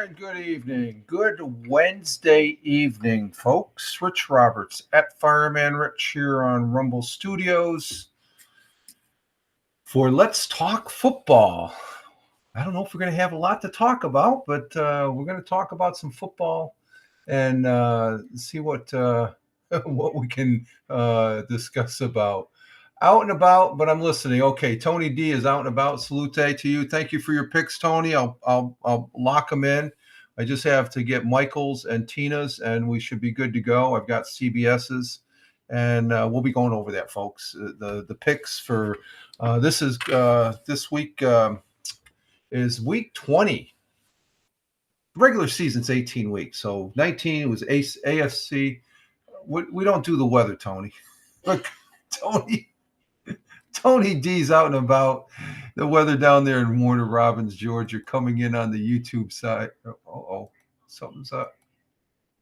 And good evening. Good Wednesday evening, folks. Rich Roberts at Fireman Rich here on Rumble Studios for Let's Talk Football. I don't know if we're going to have a lot to talk about, but we're going to talk about some football and see what we can discuss about. Out and about, but I'm listening. Okay, Tony D is out and about. Salute to you. Thank you for your picks, Tony. I'll lock them in. I just have to get Michael's and Tina's, and we should be good to go. I've got CBS's, and we'll be going over that, folks. The picks for this week is week 20. Regular season's 18 weeks, so 19 was AFC. We don't do the weather, Tony. Look, Tony D's out and about. The weather down there in Warner Robins, Georgia, coming in on the YouTube side. Oh, something's up.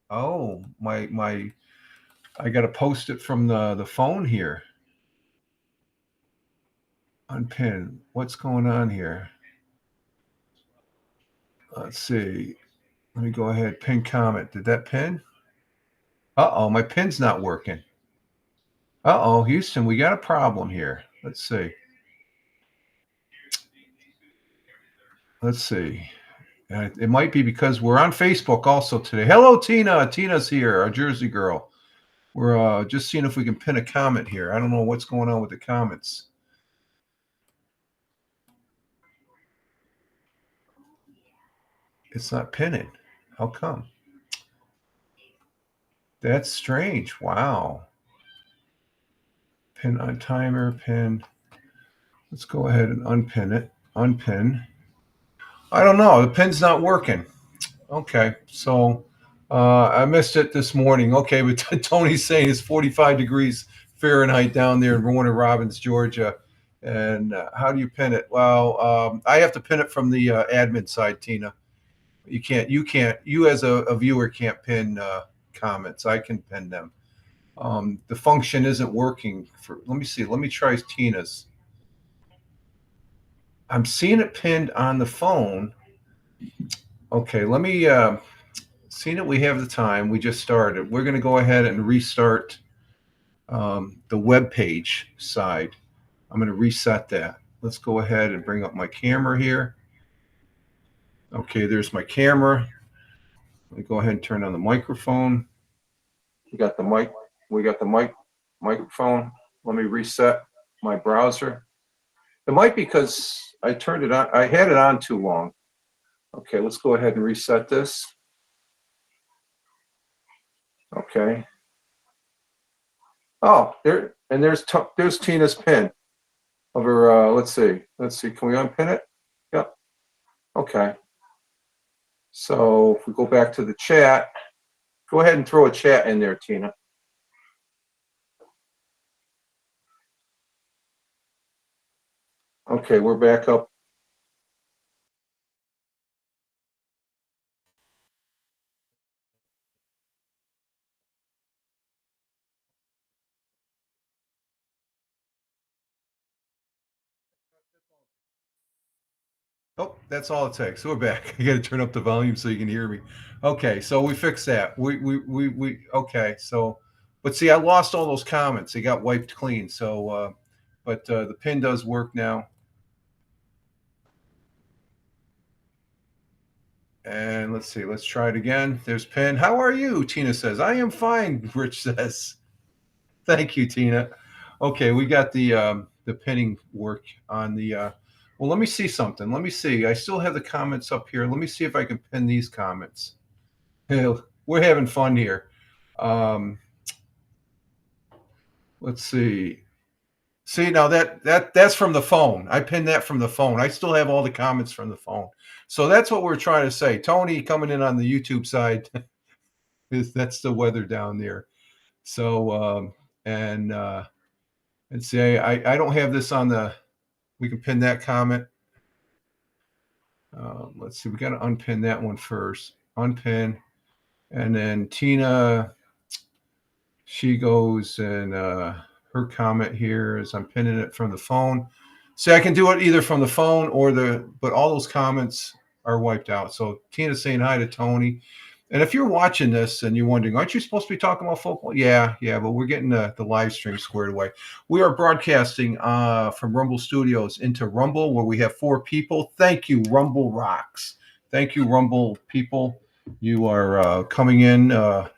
Oh, my I got to post it from the phone here. Unpin. What's going on here? Let's see. Let me go ahead. Pin comment. Did that pin? Uh-oh, my pin's not working. Uh-oh, Houston, we got a problem here. Let's see. It might be because we're on Facebook also today. Hello, Tina. Tina's here, our Jersey girl. We're just seeing if we can pin a comment here. I don't know what's going on with the comments. It's not pinning. How come? That's strange. Wow. Pin on timer, pin. Let's go ahead and unpin it. Unpin. I don't know. The pin's not working. Okay. So I missed it this morning. Okay. But Tony's saying it's 45 degrees Fahrenheit down there in Warner Robins, Georgia. And how do you pin it? Well, I have to pin it from the admin side, Tina. You as a viewer can't pin comments. I can pin them. The function isn't working. Let me see. Let me try Tina's. I'm seeing it pinned on the phone. Okay, let me seeing that we have the time. We just started. We're going to go ahead and restart the web page side. I'm going to reset that. Let's go ahead and bring up my camera here. Okay, there's my camera. Let me go ahead and turn on the microphone. We got the mic. We got the microphone. Let me reset my browser. It might be because I turned it on. I had it on too long. Okay, let's go ahead and reset this. Okay. Oh, there's Tina's pin of her. Let's see. Can we unpin it? Yep. Okay. So if we go back to the chat, go ahead and throw a chat in there, Tina. Okay, we're back up. Oh, that's all it takes. So we're back. I got to turn up the volume so you can hear me. Okay, so we fixed that. Okay. So, but see, I lost all those comments. They got wiped clean. So, but the pin does work now. And let's see. Let's try it again. There's pin. How are you? Tina says. I am fine. Rich says. Thank you, Tina. Okay, we got the pinning work on the. Well, let me see something. Let me see. I still have the comments up here. Let me see if I can pin these comments. We're having fun here. Let's see. See, now that's from the phone. I pinned that from the phone. I still have all the comments from the phone. So that's what we're trying to say. Tony coming in on the YouTube side. That's the weather down there. So, and see, I don't have this on the. We can pin that comment. Let's see. We got to unpin that one first. Unpin. And then Tina, she goes and her comment here is I'm pinning it from the phone. See, I can do it either from the phone or but all those comments are wiped out. So Tina's saying hi to Tony. And if you're watching this and you're wondering, aren't you supposed to be talking about football? Yeah, but we're getting the live stream squared away. We are broadcasting from Rumble Studios into Rumble, where we have 4 people. Thank you, Rumble Rocks. Thank you, Rumble people. You are coming in, and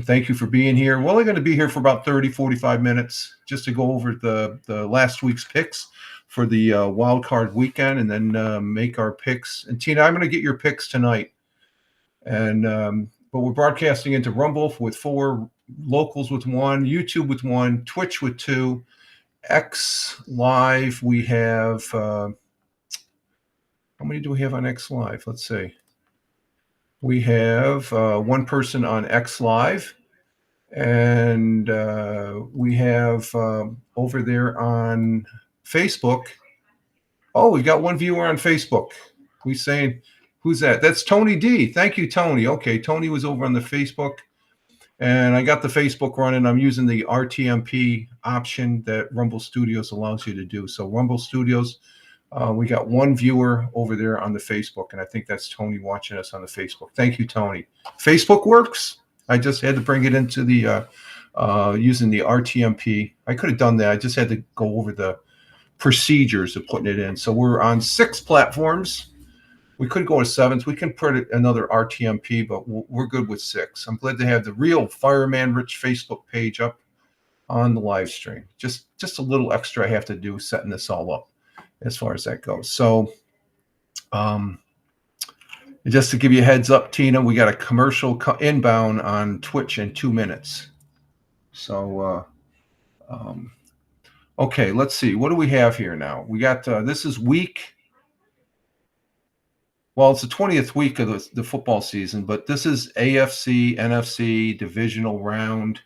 thank you for being here. We're only going to be here for about 30, 45 minutes just to go over the last week's picks for the wild card weekend, and then make our picks. And Tina, I'm going to get your picks tonight. And but we're broadcasting into Rumble with 4, locals with 1, YouTube with 1, Twitch with 2, X Live. We have how many do we have on X Live? Let's see. We have 1 person on X Live, and we have over there on Facebook. Oh, we got 1 viewer on Facebook. Who's saying? Who's that? That's Tony D. Thank you, Tony. Okay, Tony was over on the Facebook, and I got the Facebook running. I'm using the RTMP option that Rumble Studios allows you to do. So Rumble Studios, we got 1 viewer over there on the Facebook, and I think that's Tony watching us on the Facebook. Thank you, Tony. Facebook works. I just had to bring it into the using the RTMP. I could have done that. I just had to go over the procedures of putting it in. So we're on 6 platforms. We could go to 7th. We can put another RTMP, but we're good with 6. I'm glad to have the real Fireman Rich Facebook page up on the live stream. Just a little extra I have to do setting this all up as far as that goes. So just to give you a heads up, Tina, we got a commercial inbound on Twitch in 2 minutes. So, okay, let's see. What do we have here now? We got, this is week. Well, it's the 20th week of the football season, but this is AFC, NFC, divisional round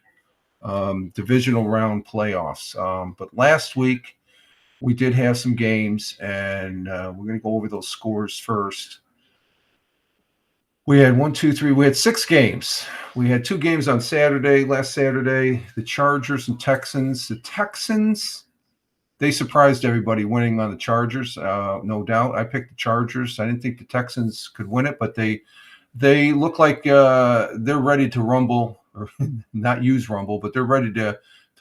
playoffs. But last week we did have some games, and we're going to go over those scores first. We had 6 games. We had 2 games on last Saturday, the Chargers and Texans. The Texans, they surprised everybody winning on the Chargers, no doubt. I picked the Chargers. I didn't think the Texans could win it, but they look like they're ready to rumble, or not use rumble, but they're ready to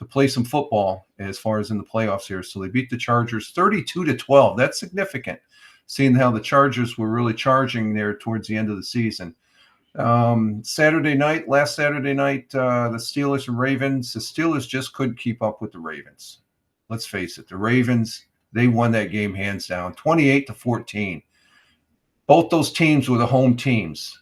play some football as far as in the playoffs here. So they beat the Chargers 32-12. That's significant, seeing how the Chargers were really charging there towards the end of the season. Last Saturday night, the Steelers and Ravens. The Steelers just couldn't keep up with the Ravens. Let's face it, the Ravens, they won that game hands down, 28-14. Both those teams were the home teams.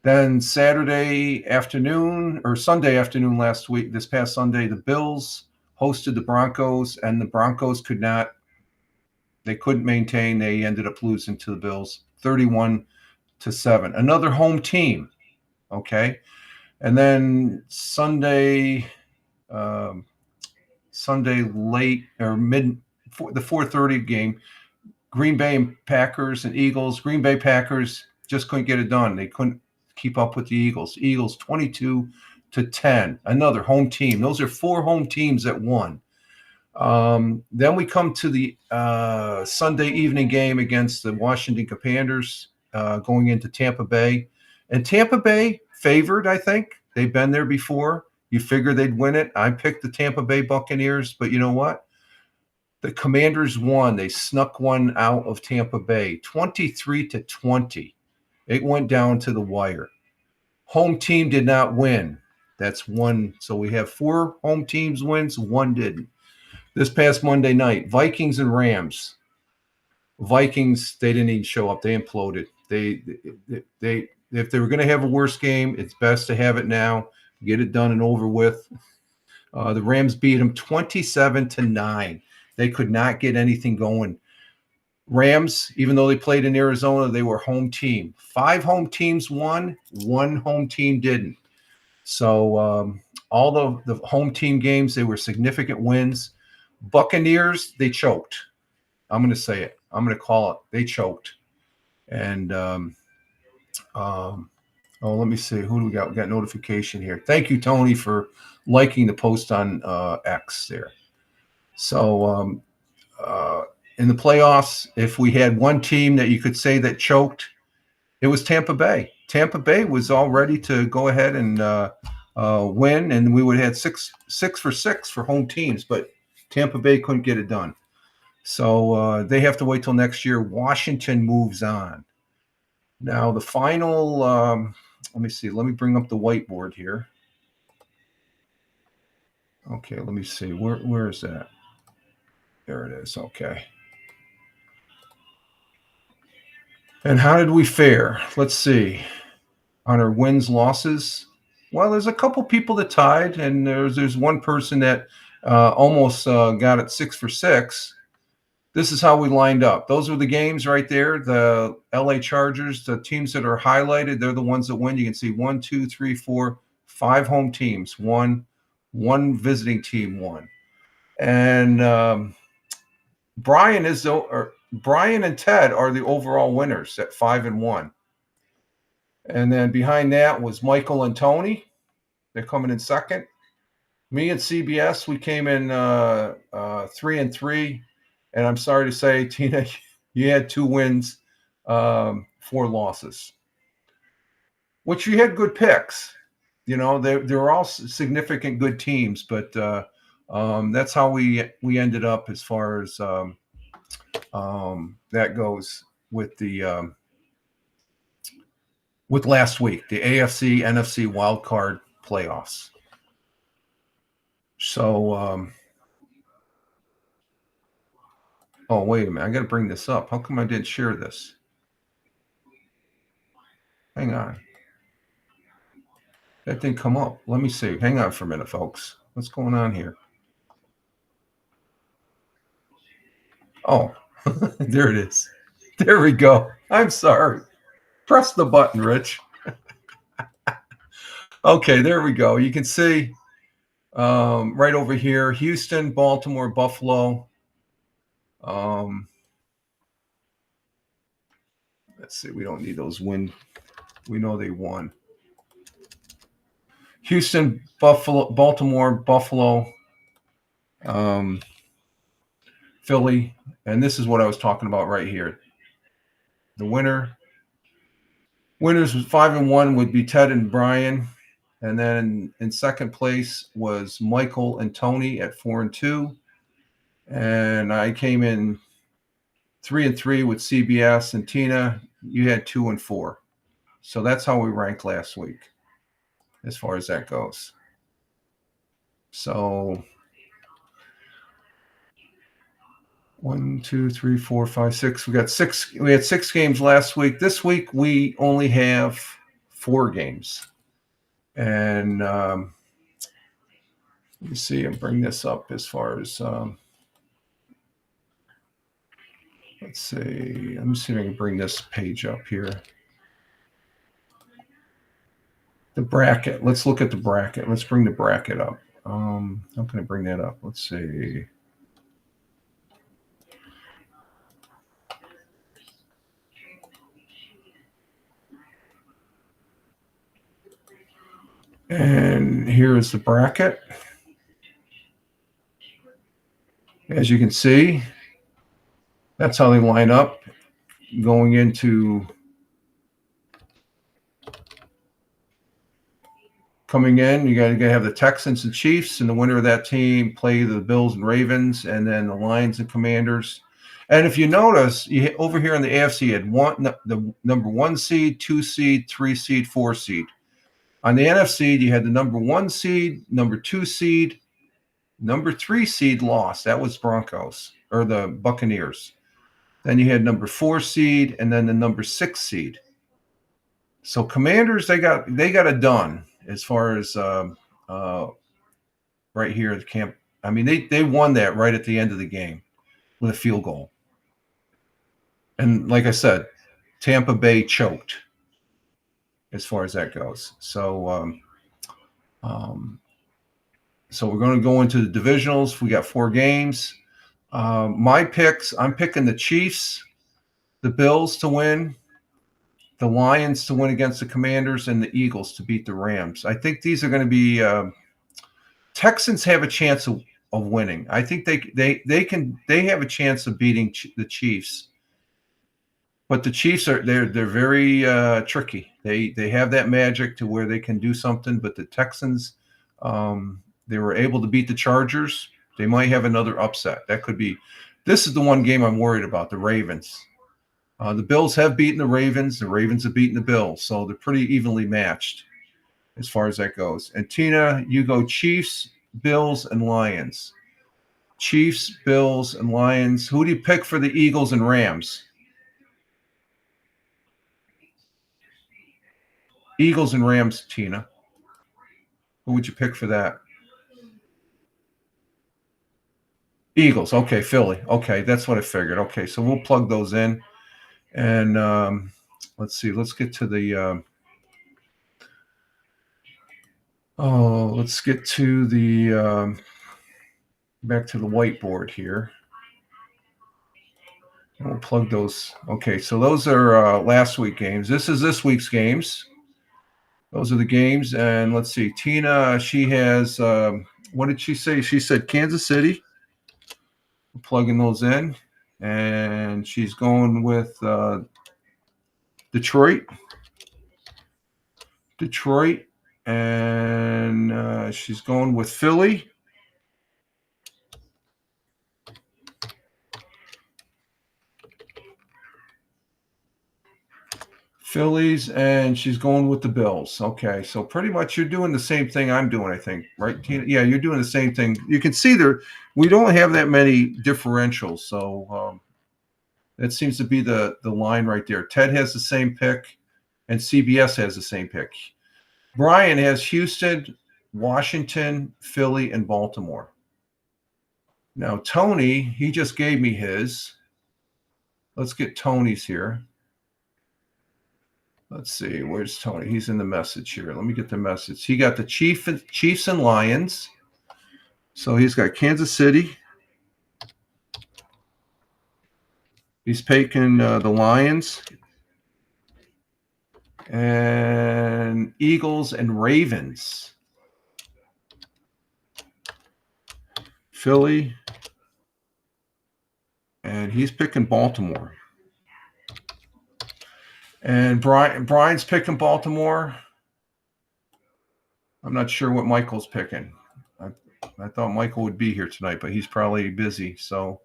Then Sunday afternoon this past Sunday, the Bills hosted the Broncos, and the Broncos couldn't maintain. They ended up losing to the Bills 31-7. Another home team, okay? And then Sunday late or the 4:30 game, Green Bay Packers and Eagles. Green Bay Packers just couldn't get it done. They couldn't keep up with the Eagles. Eagles 22-10. Another home team. Those are 4 home teams that won. Then we come to the Sunday evening game against the Washington Commanders, going into Tampa Bay. And Tampa Bay favored, I think. They've been there before. You figure they'd win it. I picked the Tampa Bay Buccaneers, but you know what? The Commanders won. They snuck one out of Tampa Bay, 23-20. It went down to the wire. Home team did not win. That's 1. So we have 4 home teams wins, 1 didn't. This past Monday night, Vikings and Rams. Vikings, they didn't even show up. They imploded. They if they were going to have a worse game, it's best to have it now. Get it done and over with. The Rams beat them 27-9. They could not get anything going. Rams, even though they played in Arizona, they were home team. 5 home teams won, 1 home team didn't. So all the home team games, they were significant wins. Buccaneers, they choked. I'm going to say it. I'm going to call it. They choked. And let me see. Who do we got? We got notification here. Thank you, Tony, for liking the post on X there. So in the playoffs, if we had one team that you could say that choked, It was Tampa Bay. Tampa Bay was all ready to go ahead and win, and we would have had six for six for home teams, but Tampa Bay couldn't get it done. So they have to wait till next year. Washington moves on. Now the final. Let me see. Let me bring up the whiteboard here. Okay, let me see. Where is that? There it is. Okay. And how did we fare? Let's see. On our wins, losses. Well, there's a couple people that tied, and there's one person that almost got it 6 for 6. This is how we lined up. Those were the games right there. The LA Chargers, the teams that are highlighted, they're the ones that win. You can see 1, 2, 3, 4, 5 home teams, one visiting team won. And Brian and Ted are the overall winners at 5-1. And then behind that was Michael and Tony. They're coming in second. Me and CBS, we came in 3-3. And I'm sorry to say, Tina, you had 2 wins, 4 losses. Which you had good picks. You know, they were all significant good teams, but that's how we ended up as far as that goes with the with last week, the AFC NFC wild card playoffs. So oh, wait a minute, I got to bring this up. How come I didn't share this? Hang on. That didn't come up. Let me see. Hang on for a minute, folks. What's going on here? Oh, there it is. There we go. I'm sorry. Press the button, Rich. Okay, there we go. You can see right over here, Houston, Baltimore, Buffalo. Let's see. We don't need those win. We know they won. Houston, Baltimore, Buffalo, Philly. And this is what I was talking about right here. The winners was 5-1 would be Ted and Brian. And then in second place was Michael and Tony at 4-2. And I came in 3-3 with CBS, and Tina, you had 2-4. So that's how we ranked last week, as far as that goes. So 1, 2, 3, 4, 5, 6. We had 6 games last week. This week we only have 4 games. And let me see and bring this up as far as let's see. Let me see if I can bring this page up here. The bracket. Let's look at the bracket. Let's bring the bracket up. How can I bring that up? Let's see. And here is the bracket. As you can see, that's how they line up going into coming in. You got to have the Texans and Chiefs, and the winner of that team play the Bills and Ravens, and then the Lions and Commanders. And if you notice, over here in the AFC, you had the number 1 seed, 2 seed, 3 seed, 4 seed. On the NFC, you had the number 1 seed, number 2 seed, number 3 seed lost. That was Broncos or the Buccaneers. Then you had number 4 seed, and then the number 6 seed. So Commanders, they got it done as far as right here at the camp. I mean, they won that right at the end of the game with a field goal. And like I said, Tampa Bay choked as far as that goes. So so we're going to go into the divisionals. We got 4 games. My picks, I'm picking the Chiefs, the Bills to win, the Lions to win against the Commanders, and the Eagles to beat the Rams. I think these are going to be Texans have a chance of winning. I think they have a chance of beating the Chiefs. But the Chiefs they're very tricky. They have that magic to where they can do something. But the Texans, they were able to beat the Chargers. They might have another upset. That could be. This is the one game I'm worried about. The Ravens. The Bills have beaten the Ravens. The Ravens have beaten the Bills, so they're pretty evenly matched as far as that goes. And Tina, you go Chiefs, Bills, and Lions. Chiefs, Bills, and Lions. Who do you pick for the Eagles and Rams? Eagles and Rams, Tina. Who would you pick for that? Eagles. Okay, Philly. Okay, that's what I figured. Okay, so we'll plug those in. And let's see. Let's get to the let's get to the back to the whiteboard here. And we'll plug those. Okay, so those are last week's games. This is this week's games. Those are the games. And let's see. Tina, she has, what did she say? She said Kansas City. We're plugging those in. And she's going with Detroit. And she's going with Philly. Phillies, and she's going with the Bills. Okay, so pretty much you're doing the same thing I'm doing, I think, right, Tina? Yeah, you're doing the same thing. You can see there, we don't have that many differentials, so that seems to be the line right there. Ted has the same pick, and CBS has the same pick. Brian has Houston, Washington, Philly, and Baltimore. Now, Tony, he just gave me his. Let's get Tony's here. Let's see. Where's Tony? He's in the message here. Let me get the message. He got the Chiefs and Lions. So he's got Kansas City. He's picking the Lions. And Eagles and Ravens. Philly. And he's picking Baltimore. And Brian's picking Baltimore. I'm not sure what Michael's picking. I thought Michael would be here tonight, but he's probably busy. So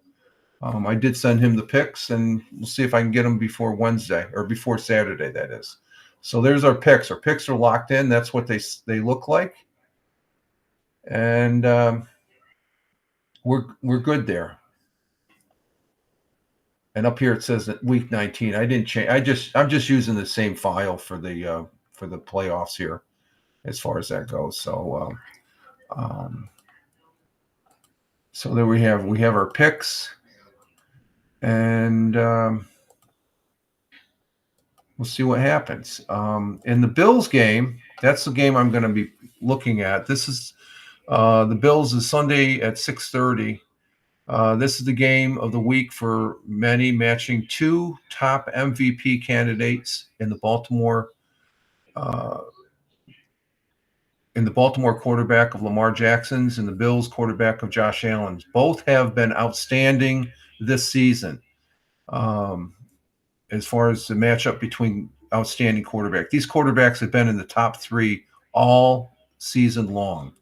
I did send him the picks, and we'll see if I can get them before Wednesday or before Saturday, that is. So there's our picks. Our picks are locked in. That's what they look like. And we're good there. And up here it says that week 19. I didn't change. I'm just using the same file for the playoffs here, as far as that goes. So so there we have our picks, and we'll see what happens. In the Bills game, that's the game I'm going to be looking at. This is the Bills is Sunday at 6:30. This is the game of the week for many, matching two top MVP candidates in the Baltimore quarterback of Lamar Jackson's and the Bills quarterback of Josh Allen's. Both have been outstanding this season as far as the matchup between outstanding quarterbacks. These quarterbacks have been in the top three all season long.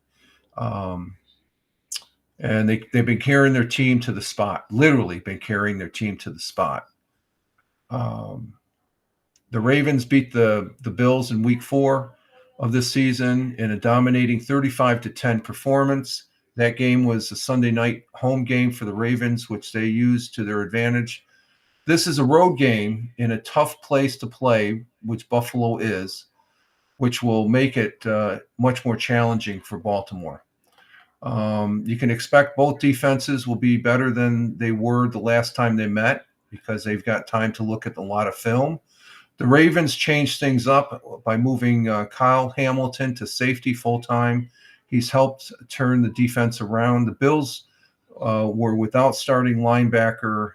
And they've been carrying their team to the spot, literally been carrying their team to the spot. The Ravens beat the Bills in week 4 of this season in a dominating 35-10 performance. That game was a Sunday night home game for the Ravens, which they used to their advantage. This is a road game in a tough place to play, which Buffalo is, which will make it much more challenging for Baltimore. You can expect both defenses will be better than they were the last time they met because they've got time to look at a lot of film. The Ravens changed things up by moving Kyle Hamilton to safety full-time. He's helped turn the defense around. The Bills were without starting linebackers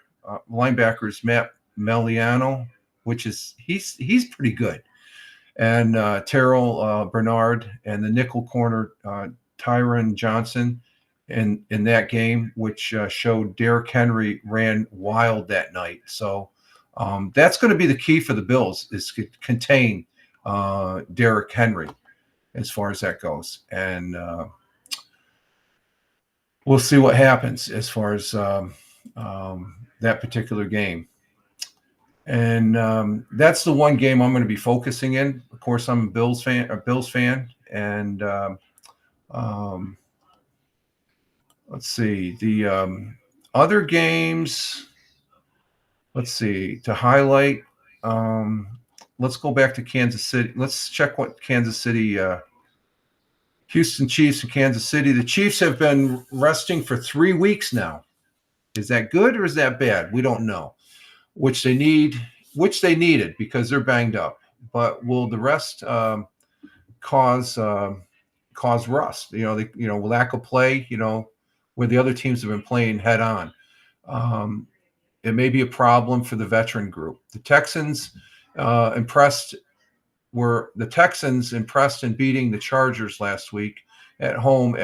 Matt Meliano, which is he's pretty good, and Terrell Bernard, and the nickel corner Tyron Johnson in that game, which showed Derrick Henry ran wild that night. So That's going to be the key for the Bills is to contain Derrick Henry as far as that goes. And we'll see what happens as far as that particular game. And that's the one game I'm going to be focusing in. Of course, I'm a Bills fan, and let's see the other games. Let's see to highlight. Let's go back to Kansas City. Let's check what Kansas City, Houston Chiefs and Kansas City. The Chiefs have been resting for 3 weeks now. Is that good or is that bad? We don't know. Which they needed because they're banged up. But will the rest cause rust? Lack of play. Where the other teams have been playing head on. It may be a problem for the veteran group. The Texans impressed in beating the Chargers last week at home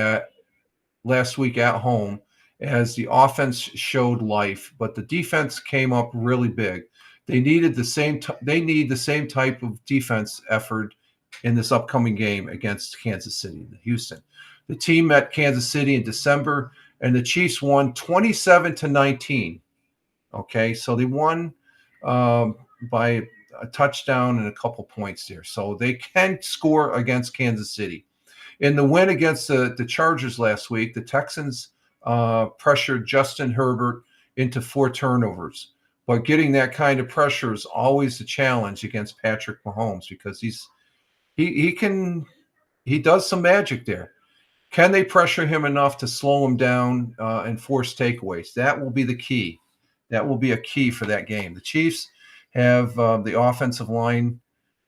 as the offense showed life, but the defense came up really big. They need the same type of defense effort in this upcoming game against Kansas City, Houston. The team met Kansas City in December, and the Chiefs won 27-19. Okay, so they won by a touchdown and a couple points there. So they can score against Kansas City. In the win against the Chargers last week, the Texans pressured Justin Herbert into 4 turnovers. But getting that kind of pressure is always a challenge against Patrick Mahomes because he does some magic there. Can they pressure him enough to slow him down and force takeaways? That will be the key. That will be a key for that game. The Chiefs have the offensive line.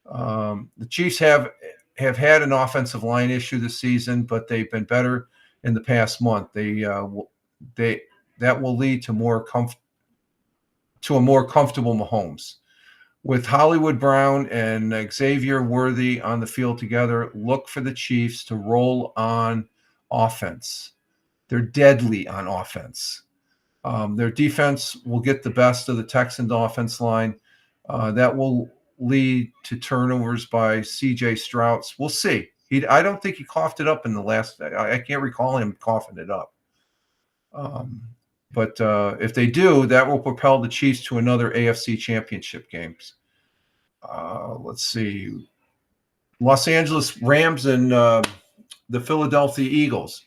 The Chiefs have had an offensive line issue this season, but they've been better in the past month. That will lead to a more comfortable Mahomes. With Hollywood Brown and Xavier Worthy on the field together, look for the Chiefs to roll on offense. They're deadly on offense. Their defense will get the best of the Texans offense line. That will lead to turnovers by C.J. Stroud. We'll see. I don't think he coughed it up in the last. I can't recall him coughing it up. But if they do, that will propel the Chiefs to another AFC championship games. Let's see. Los Angeles Rams and the Philadelphia Eagles.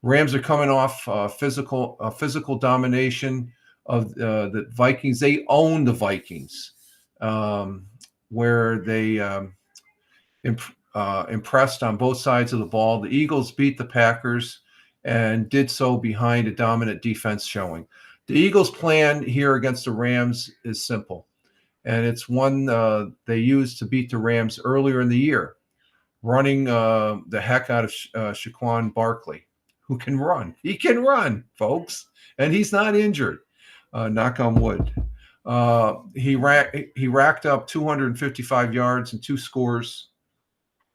Rams are coming off physical domination of the Vikings. They own the Vikings, where they impressed on both sides of the ball. The Eagles beat the Packers and did so behind a dominant defense showing. The Eagles' plan here against the Rams is simple, and it's one they used to beat the Rams earlier in the year, running the heck out of Saquon Barkley, who can run. He can run, folks, and he's not injured. Knock on wood. He racked up 255 yards and 2 scores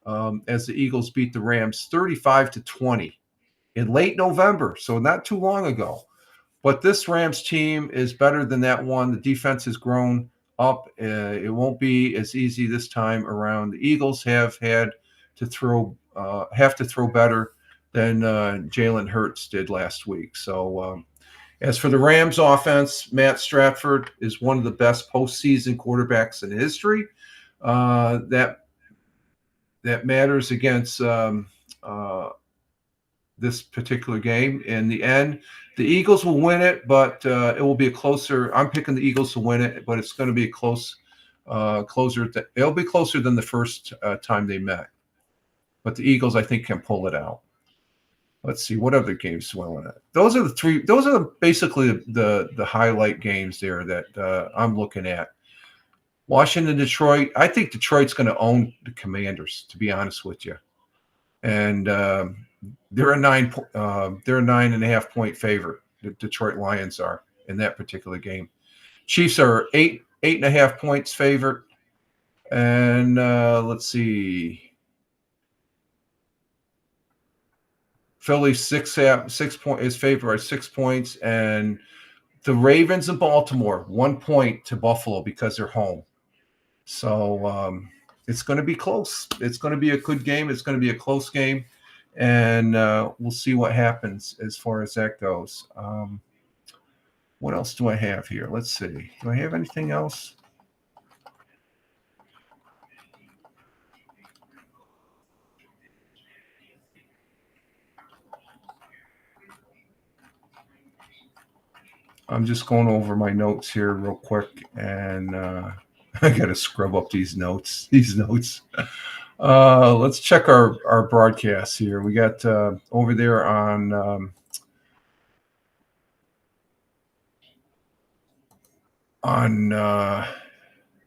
as the Eagles beat the Rams 35-20 in late November, so not too long ago. But this Rams team is better than that one. The defense has grown up. It won't be as easy this time around. The Eagles have to throw better than Jalen Hurts did last week. So as for the Rams offense, Matt Stafford is one of the best postseason quarterbacks in history. That matters against this particular game. In the end, the Eagles will win it, but it will be a closer. I'm picking the Eagles to win it, but it's going to be a closer. It'll be closer than the first time they met. But the Eagles, I think, can pull it out. Let's see what other games do I want to. Those are the 3. Those are basically the highlight games there that I'm looking at. Washington, Detroit. I think Detroit's going to own the Commanders, to be honest with you, and they're a 9.5 point favorite. The Detroit Lions are in that particular game. Chiefs are 8.5 points favorite, and let's see. Philly 6 point is favored by 6 points, and The Ravens in Baltimore, 1 point to Buffalo because they're home. So it's going to be close. It's going to be a good game. It's going to be a close game. And we'll see what happens as far as that goes. What else do I have here? Let's see. Do I have anything else? I'm just going over my notes here real quick, and I got to scrub up these notes. Let's check our broadcasts here. We got over there on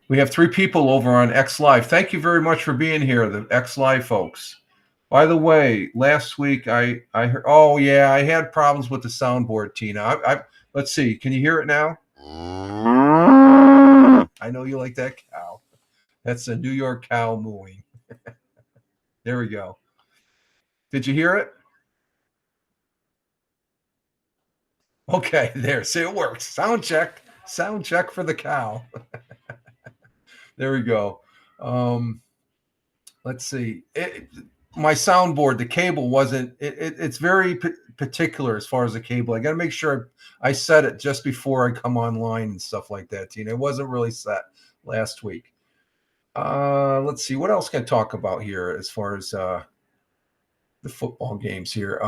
we have 3 people over on X Live. Thank you very much for being here, the X Live folks. By the way, last week I heard, oh yeah, I had problems with the soundboard, Tina. Let's see. Can you hear it now? I know you like that cow. That's a New York cow mooing. There we go. Did you hear it? Okay, there. See, it works. Sound check for the cow. There we go. Let's see. My soundboard, the cable wasn't. It's very particular as far as the cable. I got to make sure I set it just before I come online and stuff like that. Tina, it wasn't really set last week. Let's see. What else can I talk about here as far as the football games here?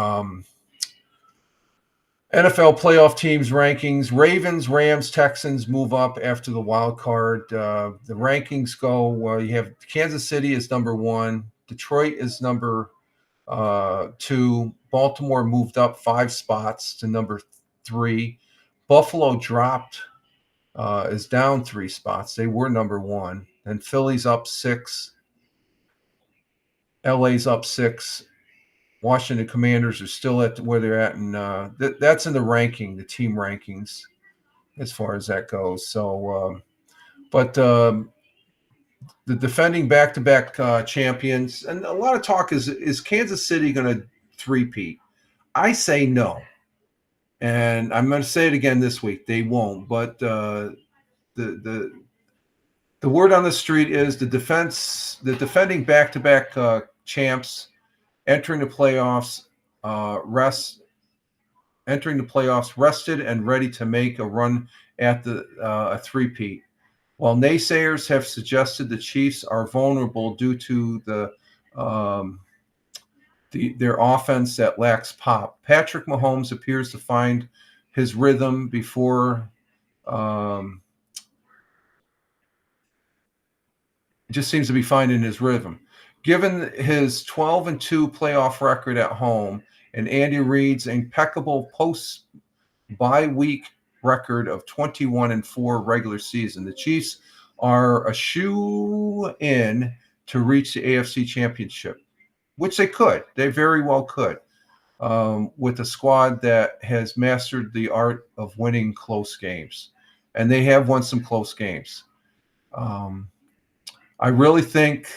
NFL playoff teams rankings: Ravens, Rams, Texans move up after the wild card. The rankings go, you have Kansas City is number 1. Detroit is number 2. Baltimore moved up 5 spots to number 3. Buffalo dropped, is down 3 spots. They were number 1. And Philly's up 6. LA's up 6. Washington Commanders are still at where they're at, and that's in the ranking, the team rankings, as far as that goes. So, but the defending back-to-back champions, and a lot of talk is Kansas City going to three-peat? I say no, and I'm going to say it again this week. They won't, but the word on the street is the defending back-to-back champs. Entering the playoffs rested and ready to make a run at a three-peat. While naysayers have suggested the Chiefs are vulnerable due to their offense that lacks pop, Patrick Mahomes appears to find his rhythm before just seems to be finding his rhythm. Given his 12-2 playoff record at home and Andy Reid's impeccable post-bye week record of 21-4 regular season, the Chiefs are a shoe-in to reach the AFC Championship, which they could. They very well could, with a squad that has mastered the art of winning close games. And they have won some close games. I really think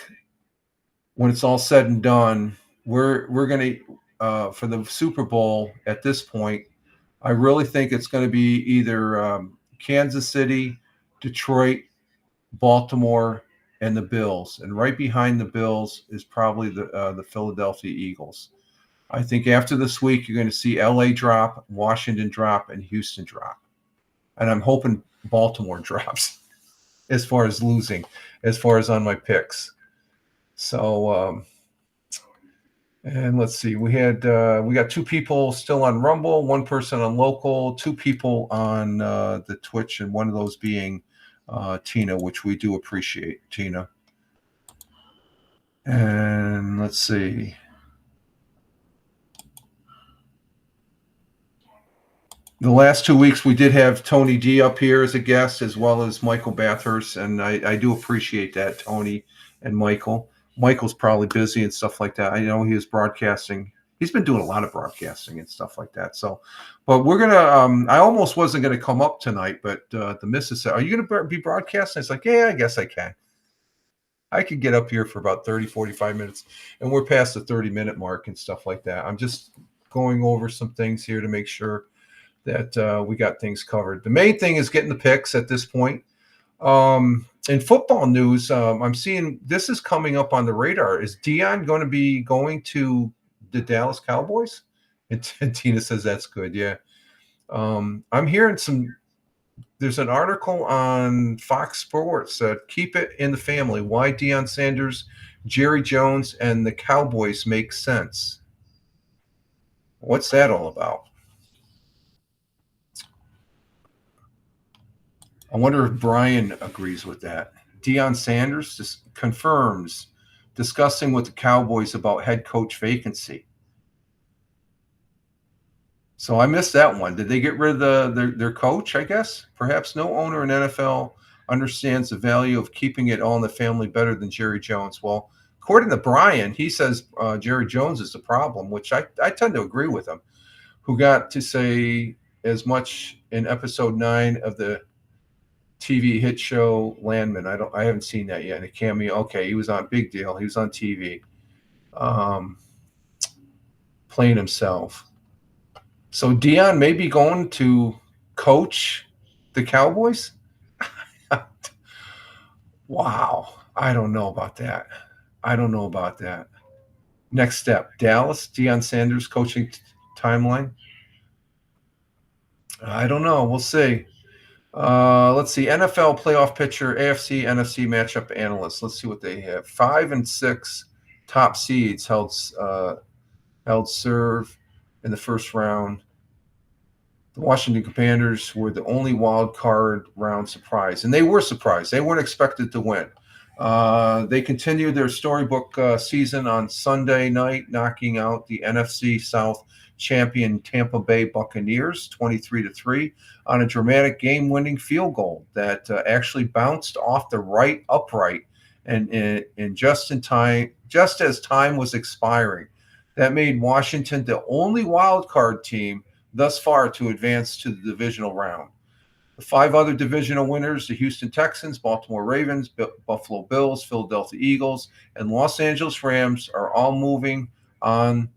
when it's all said and done, we're going to, for the Super Bowl at this point, I really think it's going to be either Kansas City, Detroit, Baltimore, and the Bills. And right behind the Bills is probably the Philadelphia Eagles. I think after this week, you're going to see LA drop, Washington drop, and Houston drop. And I'm hoping Baltimore drops as far as losing, as far as on my picks. So, and let's see, we got 2 people still on Rumble, 1 person on local, 2 people on the Twitch, and one of those being Tina, which we do appreciate, Tina. And let's see. The last 2 weeks, we did have Tony D up here as a guest, as well as Michael Bathurst, and I do appreciate that, Tony and Michael. Michael's probably busy and stuff like that. I know he is broadcasting. He's been doing a lot of broadcasting and stuff like that. So, but we're going to, I almost wasn't going to come up tonight, but the missus said, are you going to be broadcasting? It's like, yeah, I guess I can. I could get up here for about 30, 45 minutes, and we're past the 30-minute mark and stuff like that. I'm just going over some things here to make sure that we got things covered. The main thing is getting the picks at this point. In football news, I'm seeing this is coming up on the radar. Is Dion going to be going to the Dallas Cowboys? And Tina says that's good. Yeah. I'm hearing there's an article on Fox Sports that keep it in the family. Why Deion Sanders, Jerry Jones, and the Cowboys make sense. What's that all about? I wonder if Brian agrees with that. Deion Sanders just confirms discussing with the Cowboys about head coach vacancy. So I missed that one. Did they get rid of their coach, I guess? Perhaps no owner in NFL understands the value of keeping it all in the family better than Jerry Jones. Well, according to Brian, he says Jerry Jones is the problem, which I tend to agree with him, who got to say as much in episode 9 of the TV hit show Landman. I haven't seen that yet. In a cameo. Okay, he was on Big Deal. He was on TV playing himself. So Deion may be going to coach the Cowboys? Wow. I don't know about that. Next step, Dallas, Deion Sanders coaching timeline. I don't know. We'll see. Let's see. NFL playoff picture, AFC, NFC matchup analysts. Let's see what they have. 5 and 6 top seeds held serve in the first round. The Washington Commanders were the only wild card round surprise, and they were surprised. They weren't expected to win. They continued their storybook season on Sunday night, knocking out the NFC South champion Tampa Bay Buccaneers 23-3 on a dramatic game-winning field goal that actually bounced off the right upright and just as time was expiring. That made Washington the only wild card team thus far to advance to the divisional round. The 5 other divisional winners, the Houston Texans, Baltimore Ravens, Buffalo Bills, Philadelphia Eagles, and Los Angeles Rams, are all moving on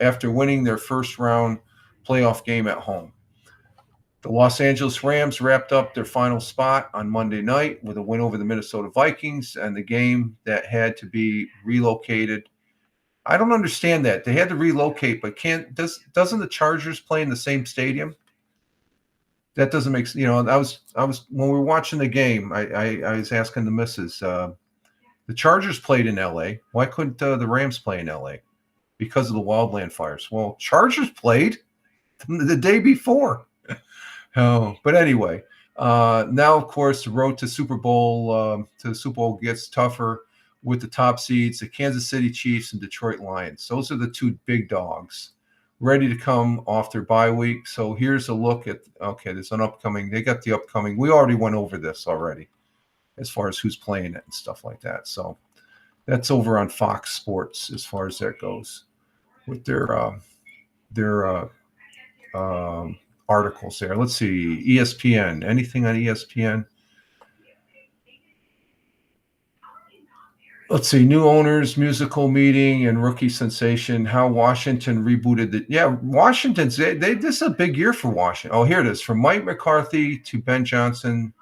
after winning their first round playoff game at home. The Los Angeles Rams wrapped up their final spot on Monday night with a win over the Minnesota Vikings, and the game that had to be relocated. I don't understand that. They had to relocate, but doesn't the Chargers play in the same stadium? That doesn't make sense. I was when we were watching the game, I was asking the missus, the Chargers played in LA. Why couldn't the Rams play in LA? Because of the wildland fires. Well, Chargers played the day before. But anyway, now of course the road to the Super Bowl gets tougher with the top seeds, the Kansas City Chiefs and Detroit Lions. Those are the 2 big dogs ready to come off their bye week. So here's a look at, there's an upcoming. They got the upcoming. We already went over this already as far as who's playing it and stuff like that. So that's over on Fox Sports as far as that goes with their articles there. Let's see, ESPN. Anything on ESPN? Let's see, new owners, musical meeting, and rookie sensation. How Washington rebooted Washington's. This is a big year for Washington. Oh, here it is. From Mike McCarthy to Ben Johnson,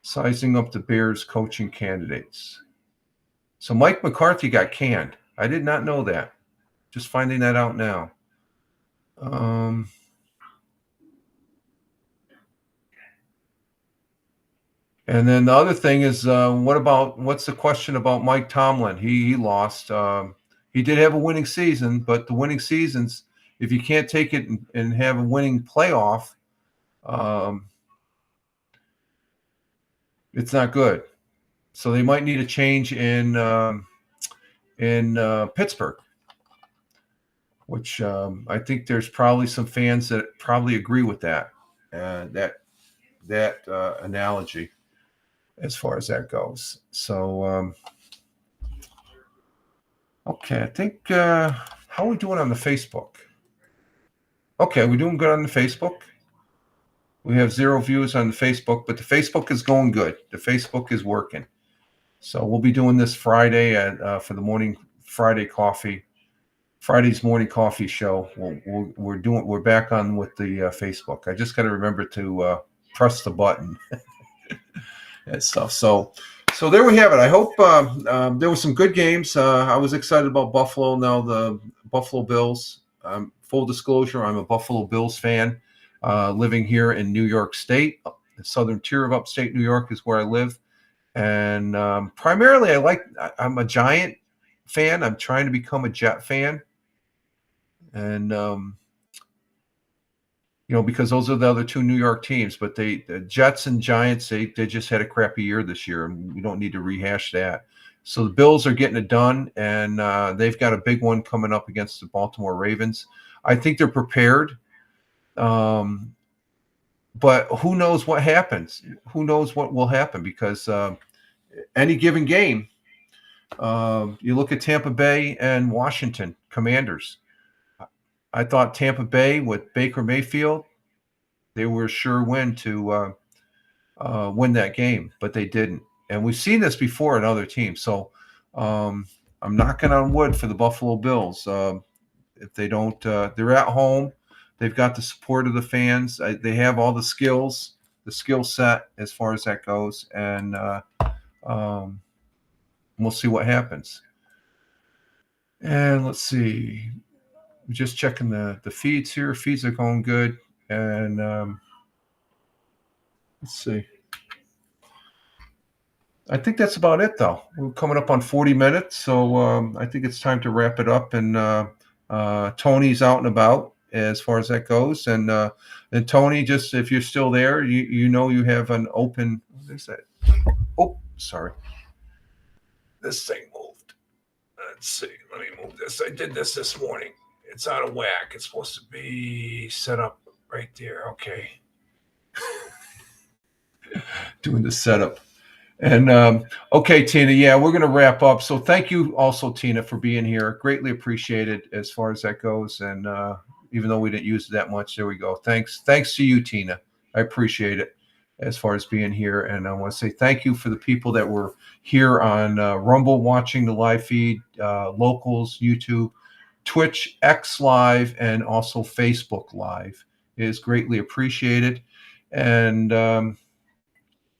sizing up the Bears coaching candidates. So Mike McCarthy got canned. I did not know that. Just finding that out now. And then the other thing is, what's the question about Mike Tomlin? He lost. He did have a winning season, but the winning seasons, if you can't take it and have a winning playoff, it's not good. So they might need a change in Pittsburgh, which I think there's probably some fans that probably agree with that analogy as far as that goes. So, okay, I think how are we doing on the Facebook? Okay, we're doing good on the Facebook. We have 0 views on the Facebook, but the Facebook is going good. The Facebook is working. So we'll be doing this Friday for the morning Friday coffee. Friday's morning coffee show. We're back on with the Facebook. I just got to remember to press the button and stuff. So there we have it. I hope there were some good games. I was excited about Buffalo. Now the Buffalo Bills. Full disclosure, I'm a Buffalo Bills fan. Living here in New York State, the southern tier of upstate New York is where I live, and primarily I'm a Giant fan. I'm trying to become a Jet fan, and because those are the other two New York teams. But the Jets and Giants, they just had a crappy year this year, and we don't need to rehash that. So the Bills are getting it done, and they've got a big one coming up against the Baltimore Ravens. I think they're prepared, but who knows what happens? Who knows what will happen? Because any given game, you look at Tampa Bay and Washington Commanders. I thought Tampa Bay with Baker Mayfield, they were a sure win to win that game, but they didn't. And we've seen this before in other teams. So I'm knocking on wood for the Buffalo Bills. If they don't, they're at home. They've got the support of the fans. They have all the skills, the skill set as far as that goes. And we'll see what happens. And let's see. Just checking the feeds here. Feeds are going good. And let's see. I think that's about it, though. We're coming up on 40 minutes, so I think it's time to wrap it up. And Tony's out and about as far as that goes. And Tony, just if you're still there, you have an open. What is that? Oh, sorry. This thing moved. Let's see. Let me move this. I did this morning. It's out of whack. It's supposed to be set up right there. Okay. Doing the setup. And okay, Tina, yeah, we're going to wrap up. So thank you also, Tina, for being here. Greatly appreciated as far as that goes. And even though we didn't use it that much, there we go. Thanks to you, Tina. I appreciate it as far as being here. And I want to say thank you for the people that were here on Rumble watching the live feed, Locals, YouTube, Twitch, X Live, and also Facebook Live. It is greatly appreciated. And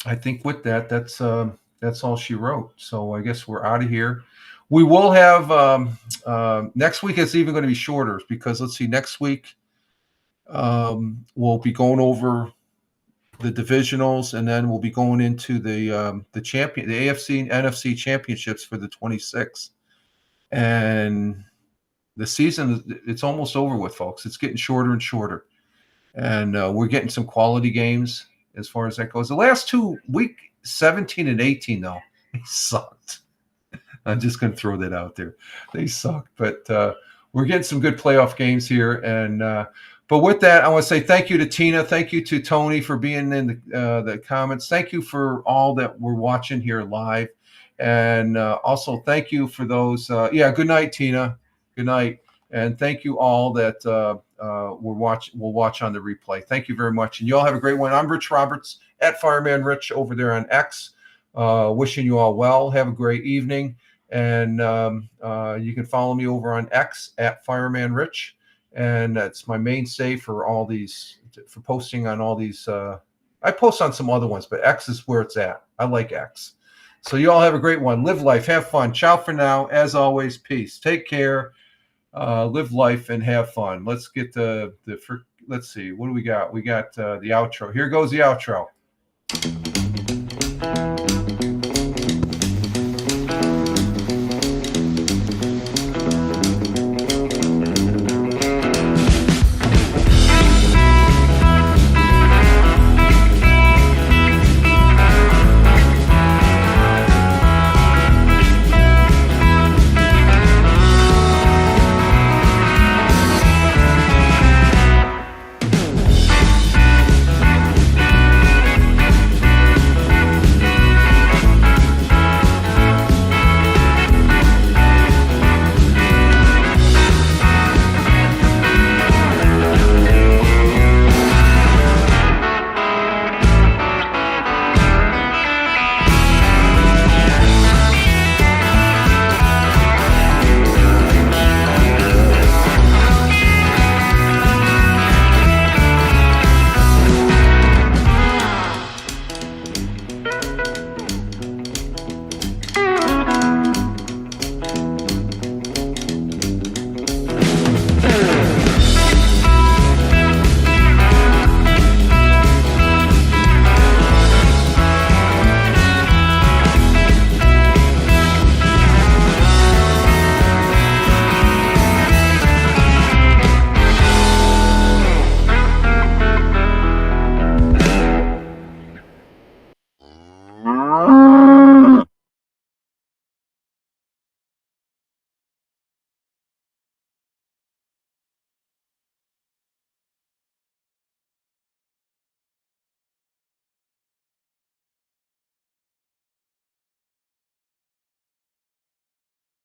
I think with that, that's all she wrote. So I guess we're out of here. We will have next week. It's even going to be shorter because let's see. Next week we'll be going over the divisionals, and then we'll be going into the AFC and NFC championships for the 26th. And the season, it's almost over with, folks. It's getting shorter and shorter, and we're getting some quality games as far as that goes. The last 2 week 17 and 18, though, they sucked. I'm just going to throw that out there. They sucked, but we're getting some good playoff games here. And but with that, I want to say thank you to Tina. Thank you to Tony for being in the comments. Thank you for all that we're watching here live. And also thank you for those. Good night, Tina. Good night. And thank you all that will watch on the replay. Thank you very much. And you all have a great one. I'm Rich Roberts at Fireman Rich over there on X. Wishing you all well. Have a great evening. And you can follow me over on X at Fireman Rich. And that's my mainstay for all these, for posting on all these. I post on some other ones, but X is where it's at. I like X. So you all have a great one. Live life. Have fun. Ciao for now. As always, peace. Take care. Live life and have fun. Let's get let's see. What do we got? We got the outro. Here goes the outro.